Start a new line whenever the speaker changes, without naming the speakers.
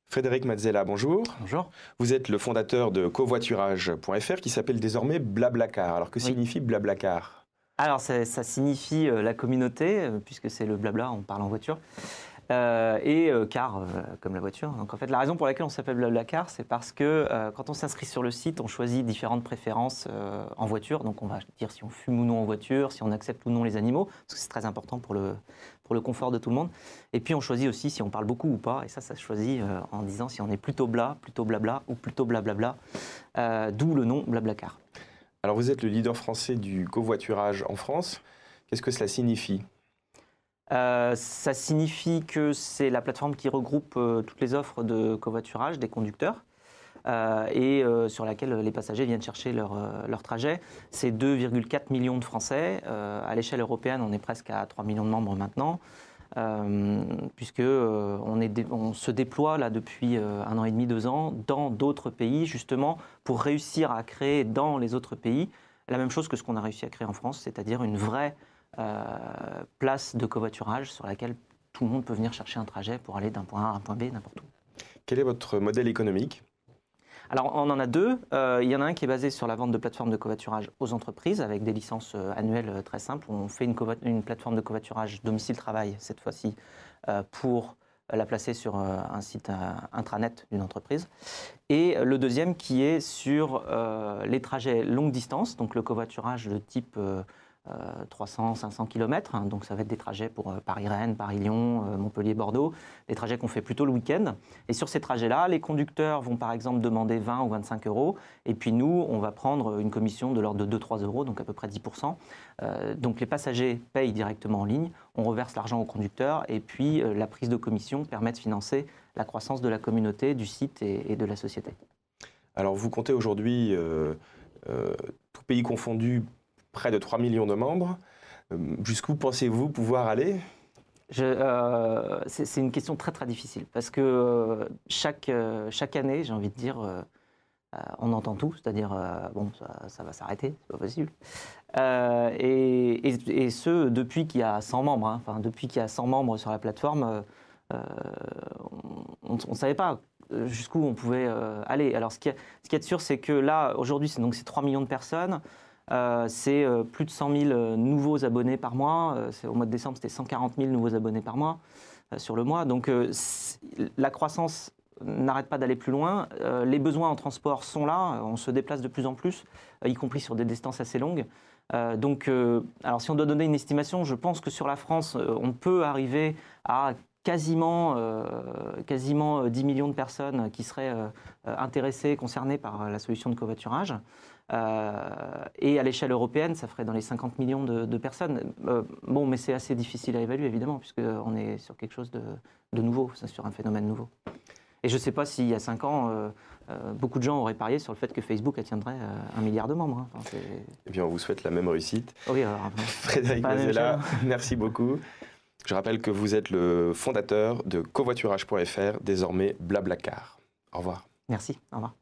Frédéric Mazzella, bonjour.
Bonjour.
Vous êtes le fondateur de covoiturage.fr qui s'appelle désormais Blablacar. Alors que signifie Blablacar?
Alors ça signifie la communauté, puisque c'est le blabla, on parle en voiture, et car, comme la voiture. Donc en fait, la raison pour laquelle on s'appelle Blablacar, c'est parce que quand on s'inscrit sur le site, on choisit différentes préférences en voiture. Donc on va dire si on fume ou non en voiture, si on accepte ou non les animaux, parce que c'est très important pour le confort de tout le monde. Et puis on choisit aussi si on parle beaucoup ou pas, et ça se choisit en disant si on est plutôt bla, plutôt blabla ou plutôt blablabla, d'où le nom Blablacar.
Alors vous êtes le leader français du covoiturage en France. Qu'est-ce que cela signifie?
Ça signifie que c'est la plateforme qui regroupe toutes les offres de covoiturage des conducteurs et sur laquelle les passagers viennent chercher leur trajet. C'est 2,4 millions de Français. À l'échelle européenne, on est presque à 3 millions de membres maintenant, puisque on se déploie là depuis 1 an et demi, 2 ans dans d'autres pays, justement pour réussir à créer dans les autres pays la même chose que ce qu'on a réussi à créer en France, c'est-à-dire une vraie place de covoiturage sur laquelle tout le monde peut venir chercher un trajet pour aller d'un point A à un point B n'importe où.
Quel est votre modèle économique?
Alors on en a deux. Il y en a un qui est basé sur la vente de plateformes de covoiturage aux entreprises avec des licences annuelles très simples. On fait une plateforme de covoiturage domicile-travail cette fois-ci pour la placer sur un site intranet d'une entreprise. Et le deuxième qui est sur les trajets longue distance, donc le covoiturage de type 300-500 km, hein, donc ça va être des trajets pour Paris-Rennes, Paris-Lyon, Montpellier-Bordeaux, des trajets qu'on fait plutôt le week-end. Et sur ces trajets-là, les conducteurs vont par exemple demander 20 ou 25 euros, et puis nous, on va prendre une commission de l'ordre de 2-3 euros, donc à peu près 10%. Donc les passagers payent directement en ligne, on reverse l'argent aux conducteurs, et puis la prise de commission permet de financer la croissance de la communauté, du site et de la société.
Alors vous comptez aujourd'hui, tout pays confondu, près de 3 millions de membres. Jusqu'où pensez-vous pouvoir aller?
C'est une question très très difficile parce que chaque année, j'ai envie de dire, on entend tout, c'est-à-dire bon, ça va s'arrêter, c'est pas possible. Et ce depuis qu'il y a 100 membres, hein, enfin depuis qu'il y a 100 membres sur la plateforme, on ne savait pas jusqu'où on pouvait aller. Alors ce qui est sûr, c'est que là aujourd'hui, c'est 3 millions de personnes. C'est plus de 100 000 nouveaux abonnés par mois. Au mois de décembre, c'était 140 000 nouveaux abonnés par mois sur le mois. Donc la croissance n'arrête pas d'aller plus loin. Les besoins en transport sont là. On se déplace de plus en plus, y compris sur des distances assez longues. Alors si on doit donner une estimation, je pense que sur la France, on peut arriver à quasiment 10 millions de personnes qui seraient intéressées, concernées par la solution de covoiturage. Et à l'échelle européenne, ça ferait dans les 50 millions de personnes. Bon, mais c'est assez difficile à évaluer, évidemment, puisqu'on est sur quelque chose de nouveau, c'est sur un phénomène nouveau. Et je ne sais pas s'il y a 5 ans, beaucoup de gens auraient parié sur le fait que Facebook atteindrait 1 milliard de membres. Hein. Enfin,
eh bien, on vous souhaite la même réussite.
Oui, alors,
Frédéric Mazzella, merci beaucoup. Je rappelle que vous êtes le fondateur de covoiturage.fr, désormais Blablacar. Au revoir.
Merci, au revoir.